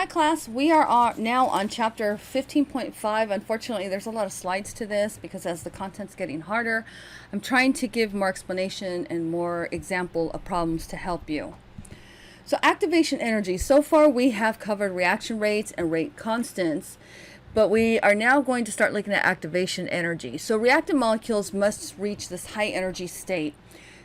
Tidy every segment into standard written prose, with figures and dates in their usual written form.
Hi class, we are now on chapter 15.5. Unfortunately, there's a lot of slides to this because as the content's getting harder, I'm trying to give more explanation and more example of problems to help you. So activation energy, so far we have covered reaction rates and rate constants, but we are now going to start looking at activation energy. So reactant molecules must reach this high energy state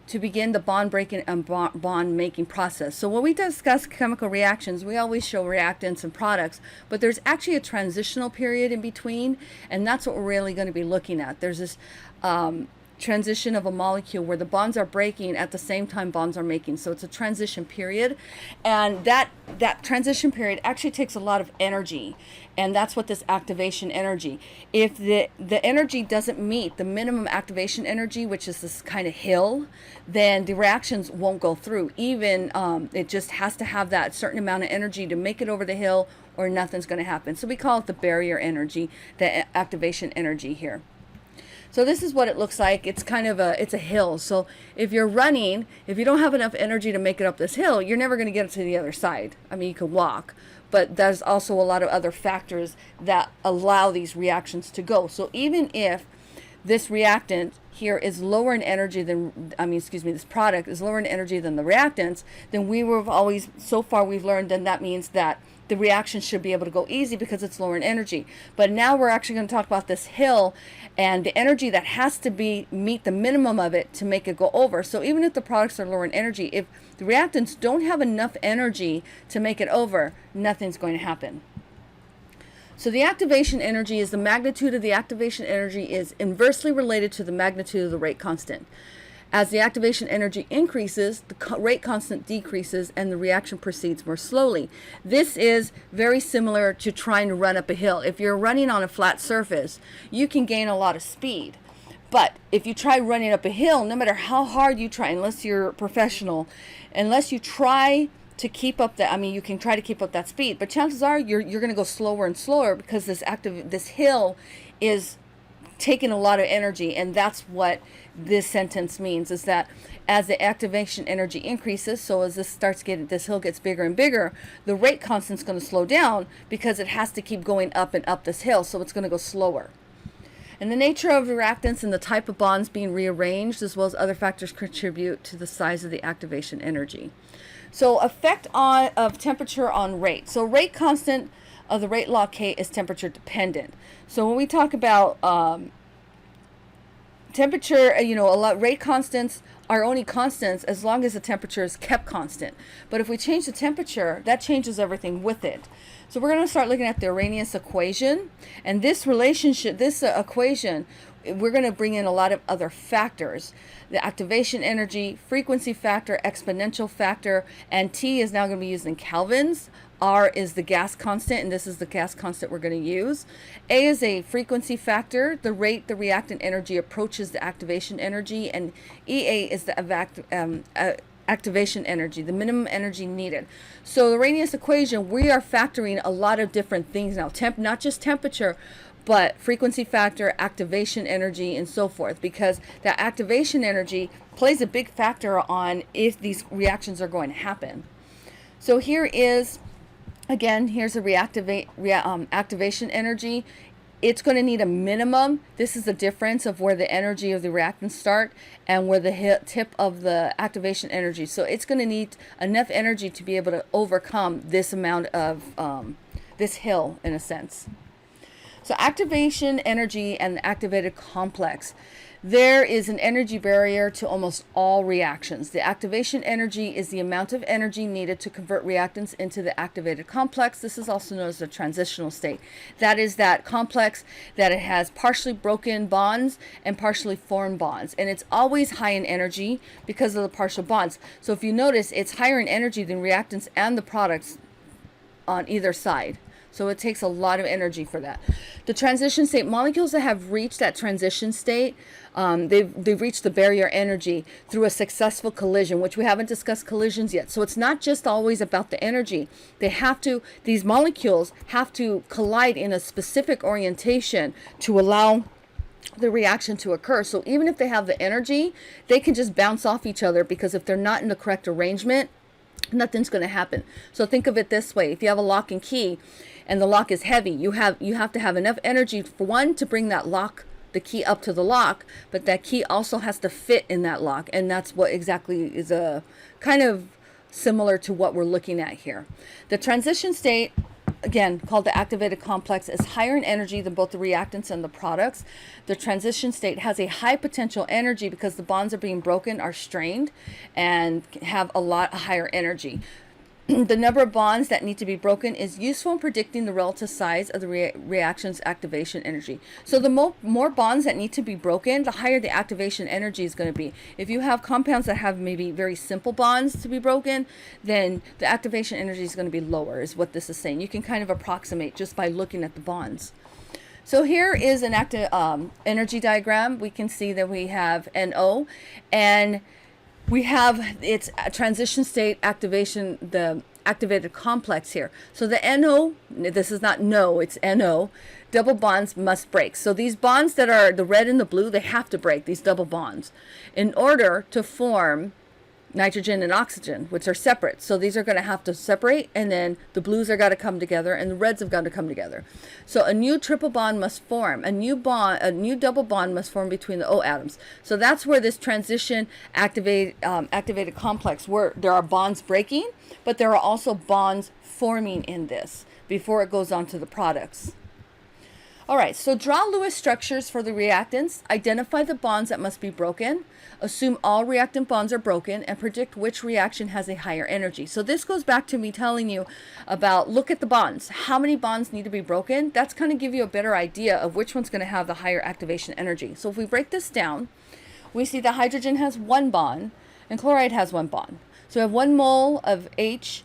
to begin the bond breaking and bond making process. So when we discuss chemical reactions, we always show reactants and products, but there's actually a transitional period in between, and that's what we're really going to be looking at. There's this transition of a molecule where the bonds are breaking at the same time bonds are making. So it's a transition period, and that transition period actually takes a lot of energy, and that's what this activation energy. If the energy doesn't meet the minimum activation energy, which is this kind of hill, then the reactions won't go through. Even it just has to have that certain amount of energy to make it over the hill, or nothing's going to happen. So we call it the barrier energy, the activation energy here. So this is what it looks like. It's kind of it's a hill. So if you're running, if you don't have enough energy to make it up this hill, you're never going to get it to the other side. I mean, you can walk, but there's also a lot of other factors that allow these reactions to go. So even if this reactant here is lower in energy than, this product is lower in energy than the reactants, then so far we've learned then that means that the reaction should be able to go easy because it's lower in energy. But now we're actually going to talk about this hill and the energy that has to meet the minimum of it to make it go over. So even if the products are lower in energy, if the reactants don't have enough energy to make it over, nothing's going to happen. So the activation energy is the magnitude of the activation energy is inversely related to the magnitude of the rate constant. As the activation energy increases, the rate constant decreases and the reaction proceeds more slowly. This is very similar to trying to run up a hill. If you're running on a flat surface, you can gain a lot of speed. But if you try running up a hill, no matter how hard you try, unless you're professional, unless you try to keep up that, you can try to keep up that speed, but chances are you're going to go slower and slower because this hill is taking a lot of energy. And that's what this sentence means, is that as the activation energy increases, so as this hill gets bigger and bigger, the rate constant is going to slow down because it has to keep going up and up this hill, so it's going to go slower. And the nature of reactants and the type of bonds being rearranged, as well as other factors, contribute to the size of the activation energy. So effect of temperature on rate. So rate constant of the rate law K is temperature dependent. So when we talk about temperature, rate constants are only constants as long as the temperature is kept constant. But if we change the temperature, that changes everything with it. So we're going to start looking at the Arrhenius equation. And this equation, we're going to bring in a lot of other factors. The activation energy, frequency factor, exponential factor, and T is now going to be used in kelvins. R is the gas constant, and this is the gas constant we're going to use. A is a frequency factor, the rate the reactant energy approaches the activation energy, and EA is the activation energy, the minimum energy needed. So the Arrhenius equation, we are factoring a lot of different things now, not just temperature, but frequency factor, activation energy, and so forth, because that activation energy plays a big factor on if these reactions are going to happen. So here is, again, here's a activation energy. It's going to need a minimum. This is the difference of where the energy of the reactants start and where the tip of the activation energy. So it's going to need enough energy to be able to overcome this amount of this hill, in a sense. So activation energy and the activated complex. There is an energy barrier to almost all reactions. The activation energy is the amount of energy needed to convert reactants into the activated complex. This is also known as the transitional state. That is that complex that it has partially broken bonds and partially formed bonds. And it's always high in energy because of the partial bonds. So if you notice, it's higher in energy than reactants and the products on either side. So it takes a lot of energy for that. The transition state, molecules that have reached that transition state, they've reached the barrier energy through a successful collision, which we haven't discussed collisions yet. So it's not just always about the energy. These molecules have to collide in a specific orientation to allow the reaction to occur. So even if they have the energy, they can just bounce off each other, because if they're not in the correct arrangement, nothing's going to happen. So think of it this way: if you have a lock and key and the lock is heavy, you have to have enough energy for one to bring the key up to the lock, but that key also has to fit in that lock. And that's what exactly is a kind of similar to what we're looking at here. The transition state, again called the activated complex, is higher in energy than both the reactants and the products. The transition state has a high potential energy because the bonds are being broken, are strained, and have a lot higher energy. The number of bonds that need to be broken is useful in predicting the relative size of the reaction's activation energy. So the more bonds that need to be broken, the higher the activation energy is going to be. If you have compounds that have maybe very simple bonds to be broken, then the activation energy is going to be lower, is what this is saying. You can kind of approximate just by looking at the bonds. So here is an active energy diagram. We can see that we have NO, and we have its transition state activation, the activated complex here. So the NO, this is not no, it's NO, double bonds must break. So these bonds that are the red and the blue, they have to break, these double bonds, in order to form nitrogen and oxygen, which are separate. So these are going to have to separate, and then the blues are got to come together, and the reds have got to come together. So a new triple bond must form. A new double bond must form between the O atoms. So that's where this transition activated complex, where there are bonds breaking, but there are also bonds forming in this before it goes on to the products. All right, so draw Lewis structures for the reactants, identify the bonds that must be broken, assume all reactant bonds are broken, and predict which reaction has a higher energy. So this goes back to me telling you about, look at the bonds. How many bonds need to be broken? That's going to give you a better idea of which one's going to have the higher activation energy. So if we break this down, we see that hydrogen has one bond and chloride has one bond. So we have 1 mole of H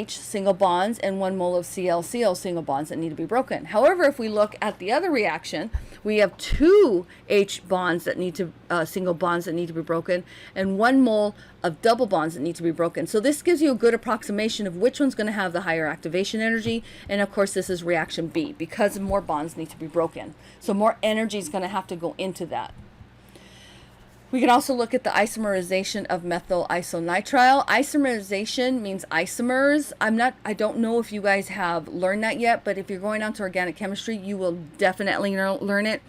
single bonds and 1 mole of Cl single bonds that need to be broken. However, if we look at the other reaction, we have 2 H bonds that need to single bonds that need to be broken, and 1 mole of double bonds that need to be broken. So this gives you a good approximation of which one's going to have the higher activation energy. And of course, this is reaction B, because more bonds need to be broken. So more energy is going to have to go into that. We can also look at the isomerization of methyl isonitrile. Isomerization means isomers. I don't know if you guys have learned that yet, but if you're going on to organic chemistry, you will definitely learn it.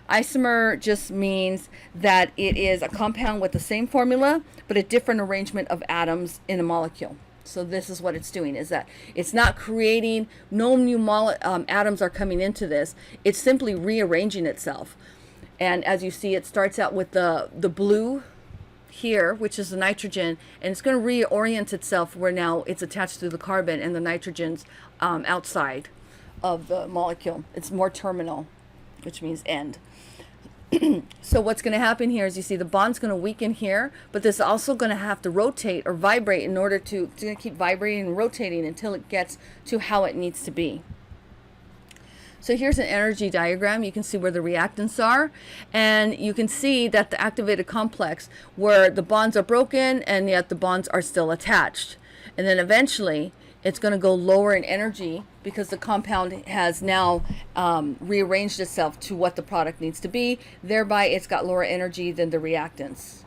Isomer just means that it is a compound with the same formula, but a different arrangement of atoms in a molecule. So this is what it's doing, is that it's not creating, no new atoms are coming into this. It's simply rearranging itself. And as you see, it starts out with the blue here, which is the nitrogen, and it's going to reorient itself where now it's attached to the carbon and the nitrogen's outside of the molecule. It's more terminal, which means end. So what's going to happen here is you see the bond's going to weaken here, but this is also going to have to rotate or vibrate in order to keep vibrating and rotating until it gets to how it needs to be. So here's an energy diagram. You can see where the reactants are, and you can see that the activated complex, where the bonds are broken and yet the bonds are still attached. And then eventually it's going to go lower in energy because the compound has now rearranged itself to what the product needs to be. Thereby it's got lower energy than the reactants.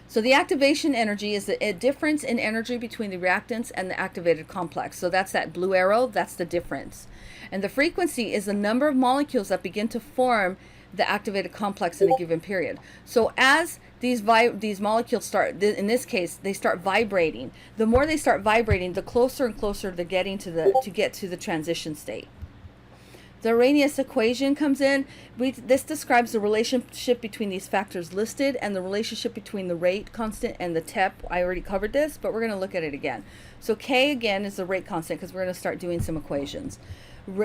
So the activation energy is the difference in energy between the reactants and the activated complex. So that's that blue arrow, that's the difference. And the frequency is the number of molecules that begin to form the activated complex in a given period. So as these molecules start, in this case, they start vibrating. The more they start vibrating, the closer and closer they're getting to get to the transition state. The Arrhenius equation comes in. This describes the relationship between these factors listed and the relationship between the rate constant and the TEP. I already covered this, but we're going to look at it again. So K again is the rate constant because we're going to start doing some equations.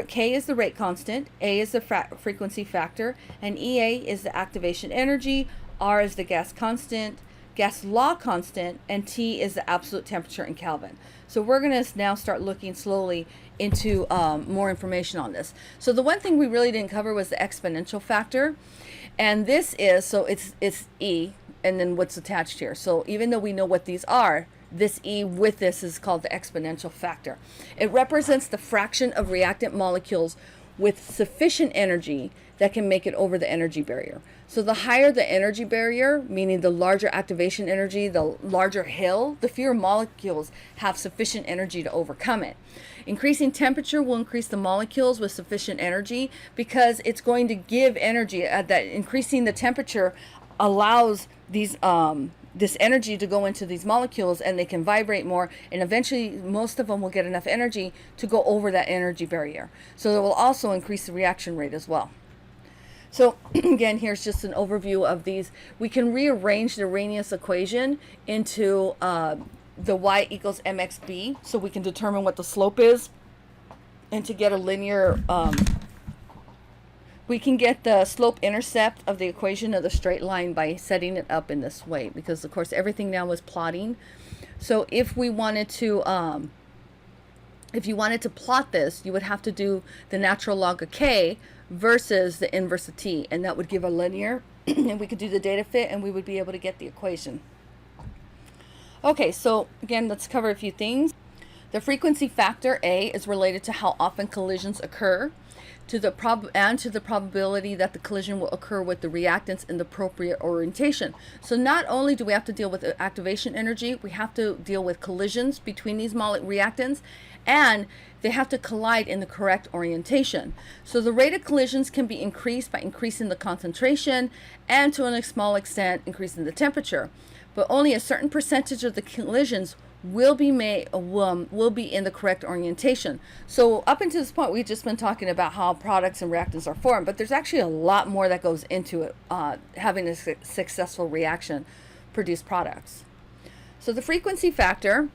K is the rate constant, A is the frequency factor, and EA is the activation energy, R is the gas constant, gas law constant, and T is the absolute temperature in Kelvin. So we're going to now start looking slowly into more information on this. So the one thing we really didn't cover was the exponential factor, and this is, so it's E and then what's attached here. So even though we know what these are, this E with this is called the exponential factor. It represents the fraction of reactant molecules with sufficient energy that can make it over the energy barrier. So the higher the energy barrier, meaning the larger activation energy, the larger hill, the fewer molecules have sufficient energy to overcome it. Increasing temperature will increase the molecules with sufficient energy because it's going to give energy. That increasing the temperature allows these this energy to go into these molecules, and they can vibrate more, and eventually most of them will get enough energy to go over that energy barrier. So it will also increase the reaction rate as well. So again, here's just an overview of these. We can rearrange the Arrhenius equation into the y equals mxb, so we can determine what the slope is, and to get a linear we can get the slope intercept of the equation of the straight line by setting it up in this way, because of course everything now is plotting. So if we wanted to if you wanted to plot this, you would have to do the natural log of k versus the inverse of t, and that would give a linear and we could do the data fit and we would be able to get the equation. Okay, so again, let's cover a few things. The frequency factor A is related to how often collisions occur, to the probability that the collision will occur with the reactants in the appropriate orientation. So not only do we have to deal with the activation energy, we have to deal with collisions between these reactants, and they have to collide in the correct orientation. So the rate of collisions can be increased by increasing the concentration and, to a small extent, increasing the temperature. But only a certain percentage of the collisions will be in the correct orientation. So up until this point, we've just been talking about how products and reactants are formed, but there's actually a lot more that goes into it, having a successful reaction produce products. So the frequency factor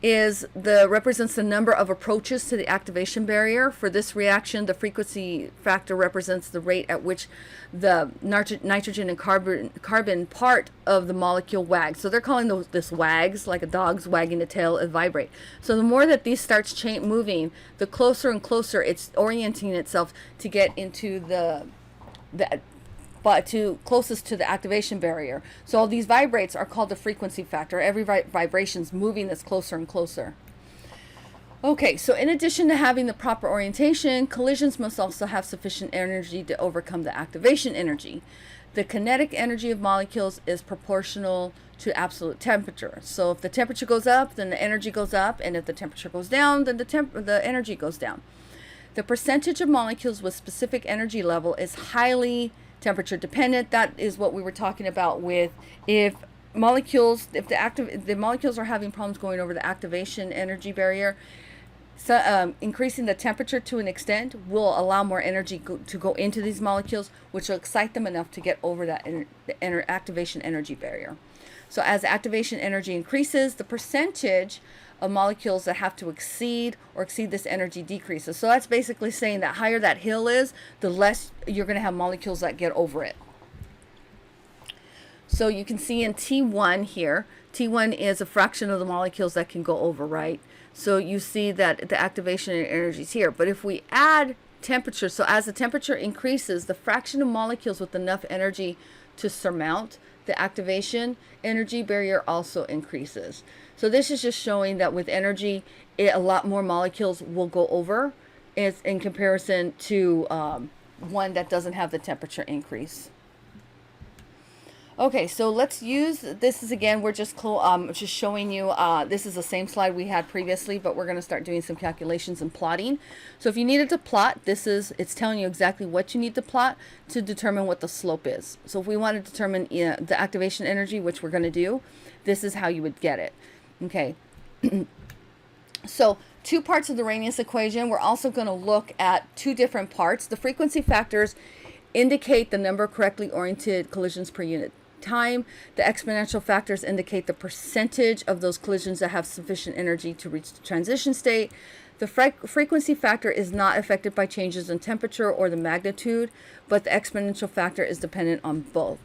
represents the number of approaches to the activation barrier. For this reaction, the frequency factor represents the rate at which the nitrogen and carbon part of the molecule wags. So they're calling this wags, like a dog's wagging the tail, and vibrate. So the more that these starts moving, the closer and closer it's orienting itself to get into closest to the activation barrier. So all these vibrates are called the frequency factor. Every vibration's moving this closer and closer. Okay, so in addition to having the proper orientation, collisions must also have sufficient energy to overcome the activation energy. The kinetic energy of molecules is proportional to absolute temperature. So if the temperature goes up, then the energy goes up, and if the temperature goes down, then the energy goes down. The percentage of molecules with specific energy level is highly temperature dependent. That is what we were talking about with if the molecules are having problems going over the activation energy barrier. So increasing the temperature to an extent will allow more energy to go into these molecules, which will excite them enough to get over that activation energy barrier. So as activation energy increases, the percentage of molecules that have to exceed this energy decreases. So that's basically saying that higher that hill is, the less you're going to have molecules that get over it. So you can see in T1 here, T1 is a fraction of the molecules that can go over, right? So you see that the activation energy is here. But if we add temperature, so as the temperature increases, the fraction of molecules with enough energy to surmount the activation energy barrier also increases. So this is just showing that with energy, a lot more molecules will go over in comparison to one that doesn't have the temperature increase. Okay, so let's use this. Is again, we're just showing you, this is the same slide we had previously, but we're going to start doing some calculations and plotting. So if you needed to plot, it's telling you exactly what you need to plot to determine what the slope is. So if we want to determine the activation energy, which we're going to do, this is how you would get it. Okay. So two parts of the Arrhenius equation. We're also going to look at two different parts. The frequency factors indicate the number of correctly oriented collisions per unit time. The exponential factors indicate the percentage of those collisions that have sufficient energy to reach the transition state. The frequency factor is not affected by changes in temperature or the magnitude, but the exponential factor is dependent on both.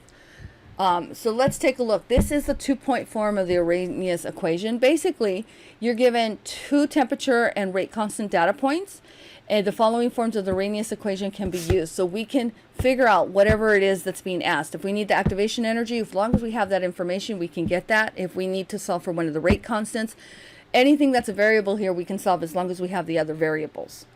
So let's take a look. This is the 2-point form of the Arrhenius equation. Basically, you're given two temperature and rate constant data points, and the following forms of the Arrhenius equation can be used. So we can figure out whatever it is that's being asked. If we need the activation energy, as long as we have that information, we can get that. If we need to solve for one of the rate constants, anything that's a variable here, we can solve as long as we have the other variables.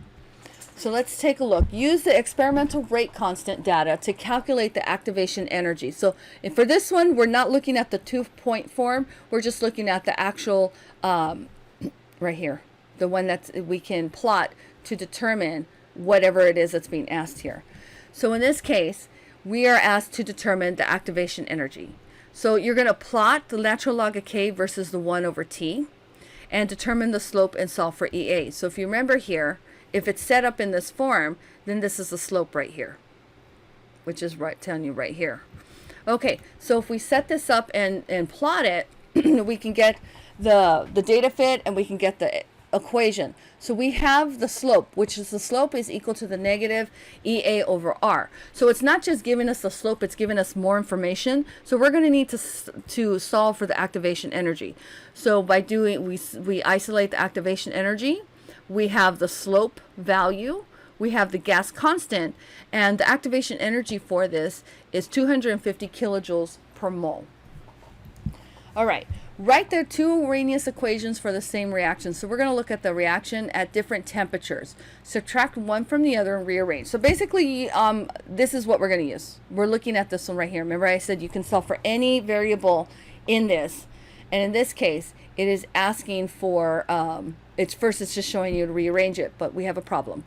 So let's take a look. Use the experimental rate constant data to calculate the activation energy. So and for this one, we're not looking at the 2-point form. We're just looking at the actual, right here, the one that we can plot to determine whatever it is that's being asked here. So in this case, we are asked to determine the activation energy. So you're going to plot the natural log of K versus the 1 over T and determine the slope and solve for EA. So if you remember here, if it's set up in this form, then this is the slope right here, which is right telling you right here. Okay, so if we set this up and plot it, we can get the data fit and we can get the equation. So we have the slope, which is the slope is equal to the negative EA over R. So it's not just giving us the slope, it's giving us more information. So we're going to need to solve for the activation energy. So by doing, we isolate the activation energy. We have the slope value, we have the gas constant, and the activation energy for this is 250 kilojoules per mole. All right, write the two Arrhenius equations for the same reaction. So we're going to look at the reaction at different temperatures. Subtract one from the other and rearrange. So basically, this is what we're going to use. We're looking at this one right here. Remember I said you can solve for any variable in this. And in this case, it is asking for, it's just showing you to rearrange it, but we have a problem.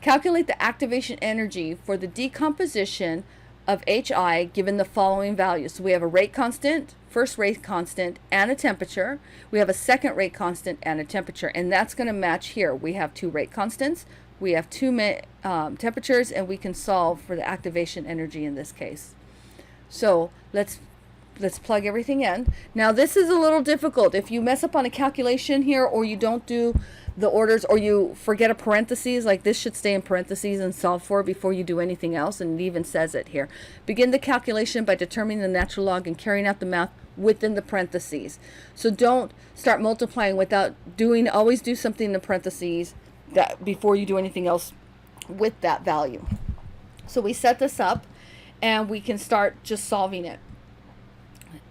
Calculate the activation energy for the decomposition of HI given the following values. So we have a rate constant, first rate constant, and a temperature. We have a second rate constant and a temperature, and that's going to match here. We have two rate constants, we have two temperatures, and we can solve for the activation energy in this case. So let's plug everything in. Now this is a little difficult. If you mess up on a calculation here, or you don't do the orders, or you forget a parentheses, like this should stay in parentheses and solve for before you do anything else, and it even says it here. Begin the calculation by determining the natural log and carrying out the math within the parentheses. So don't start multiplying without doing, always do something in the parentheses that before you do anything else with that value. So we set this up and we can start just solving it.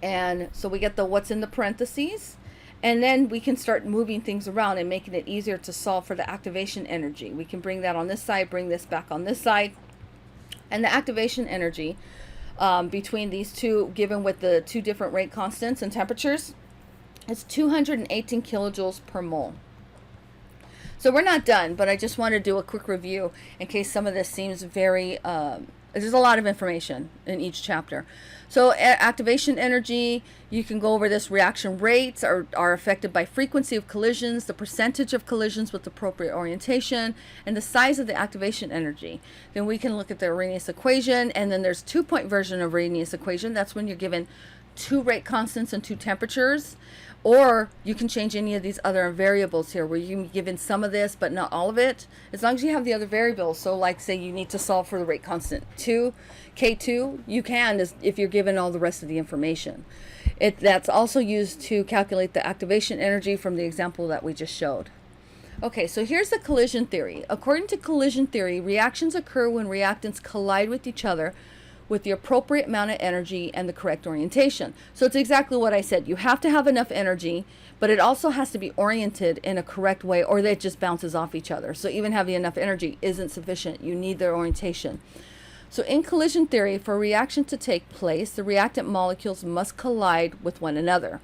And so we get the what's in the parentheses, and then we can start moving things around and making it easier to solve for the activation energy. We can bring that on this side, bring this back on this side. And the activation energy between these two, given with the two different rate constants and temperatures, is 218 kilojoules per mole. So we're not done, but I just want to do a quick review in case some of this seems very, there's a lot of information in each chapter. So activation energy, you can go over this. Reaction rates are affected by frequency of collisions, the percentage of collisions with appropriate orientation, and the size of the activation energy. Then we can look at the Arrhenius equation, and then there's 2-point version of Arrhenius equation. That's when you're given two rate constants and two temperatures. Or you can change any of these other variables here where you can be given some of this but not all of it, as long as you have the other variables. So like say you need to solve for the rate constant 2, K2, you can if you're given all the rest of the information. That's also used to calculate the activation energy from the example that we just showed. Okay, so here's the collision theory. According to collision theory, reactions occur when reactants collide with each other with the appropriate amount of energy and the correct orientation. So it's exactly what I said. You have to have enough energy, but it also has to be oriented in a correct way, or it just bounces off each other. So even having enough energy isn't sufficient. You need their orientation. So in collision theory, for a reaction to take place, the reactant molecules must collide with one another.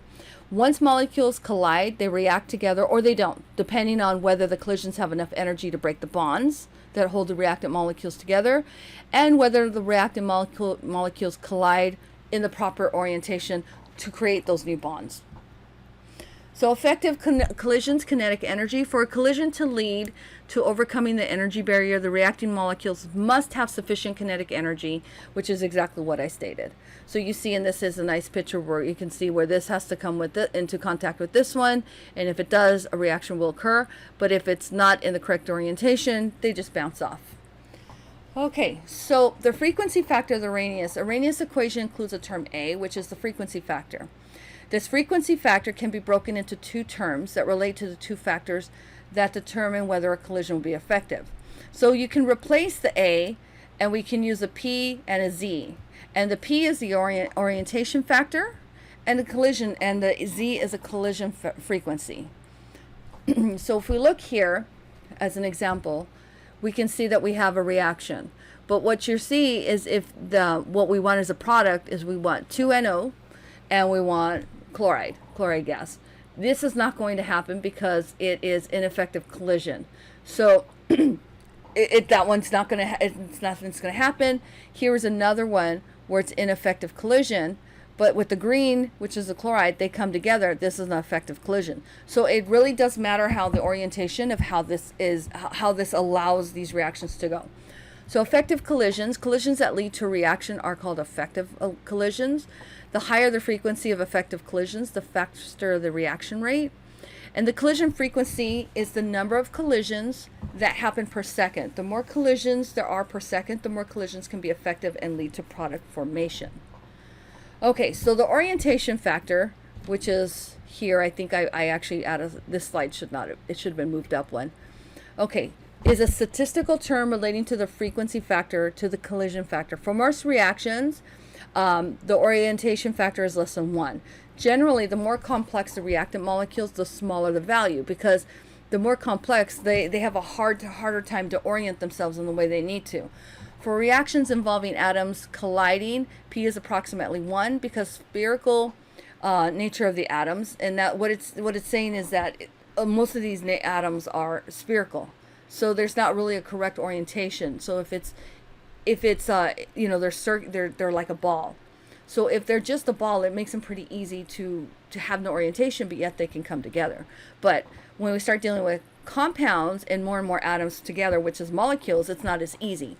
Once molecules collide, they react together or they don't, depending on whether the collisions have enough energy to break the bonds that hold the reactant molecules together, and whether the reactant molecules collide in the proper orientation to create those new bonds. So effective collisions, kinetic energy. For a collision to lead to overcoming the energy barrier, the reacting molecules must have sufficient kinetic energy, which is exactly what I stated. So you see, and this is a nice picture where you can see where this has to come with into contact with this one, and if it does, a reaction will occur. But if it's not in the correct orientation, they just bounce off. Okay, so the frequency factor of the Arrhenius equation includes a term A, which is the frequency factor. This frequency factor can be broken into two terms that relate to the two factors that determine whether a collision will be effective. So you can replace the A and we can use a P and a Z. And the P is the orientation factor, and the Z is a collision frequency. So if we look here as an example, we can see that we have a reaction. But what you see is if what we want as a product is we want 2NO and we want chloride gas. This is not going to happen because it is ineffective collision. So that one's not going to, nothing's going to happen. Here's another one where it's ineffective collision, but with the green, which is the chloride, they come together. This is an effective collision. So it really does matter how the orientation of how this allows these reactions to go. So effective collisions that lead to a reaction are called effective collisions. The higher the frequency of effective collisions, the faster the reaction rate. And the collision frequency is the number of collisions that happen per second. The more collisions there are per second, the more collisions can be effective and lead to product formation. Okay, so the orientation factor, which is here, I think I actually added, this slide should have been moved up one. Okay, is a statistical term relating to the frequency factor to the collision factor. For most reactions, the orientation factor is less than 1. Generally, the more complex the reactant molecules, the smaller the value, because the more complex, they have a harder time to orient themselves in the way they need to. For reactions involving atoms colliding, P is approximately 1 because spherical nature of the atoms, and that what it's saying is that most of these atoms are spherical. So there's not really a correct orientation. So if it's you know, they're like a ball. So if they're just a ball, it makes them pretty easy to have no orientation, but yet they can come together. But when we start dealing with compounds and more atoms together, which is molecules, it's not as easy.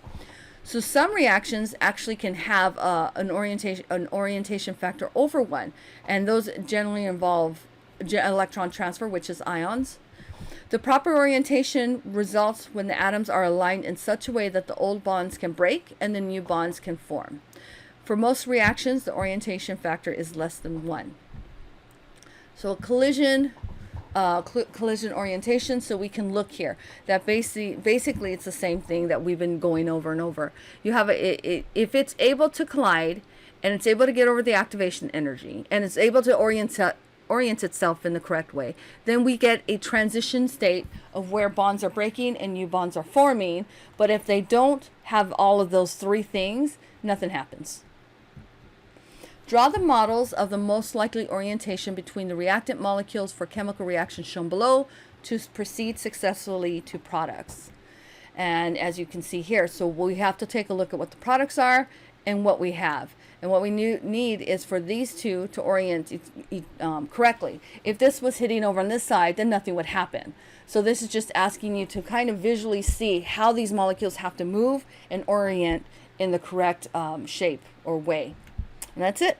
So some reactions actually can have an orientation factor over 1, and those generally involve electron transfer, which is ions. The proper orientation results when the atoms are aligned in such a way that the old bonds can break and the new bonds can form. For most reactions, the orientation factor is less than 1. So collision orientation, so we can look here. That basically it's the same thing that we've been going over and over. You have if it's able to collide and it's able to get over the activation energy and it's able to orient itself in the correct way, then we get a transition state of where bonds are breaking and new bonds are forming. But if they don't have all of those three things, nothing happens. Draw the models of the most likely orientation between the reactant molecules for chemical reactions shown below to proceed successfully to products. And as you can see here, so we have to take a look at what the products are and what we have. And what we need is for these two to orient correctly. If this was hitting over on this side, then nothing would happen. So this is just asking you to kind of visually see how these molecules have to move and orient in the correct shape or way. And that's it.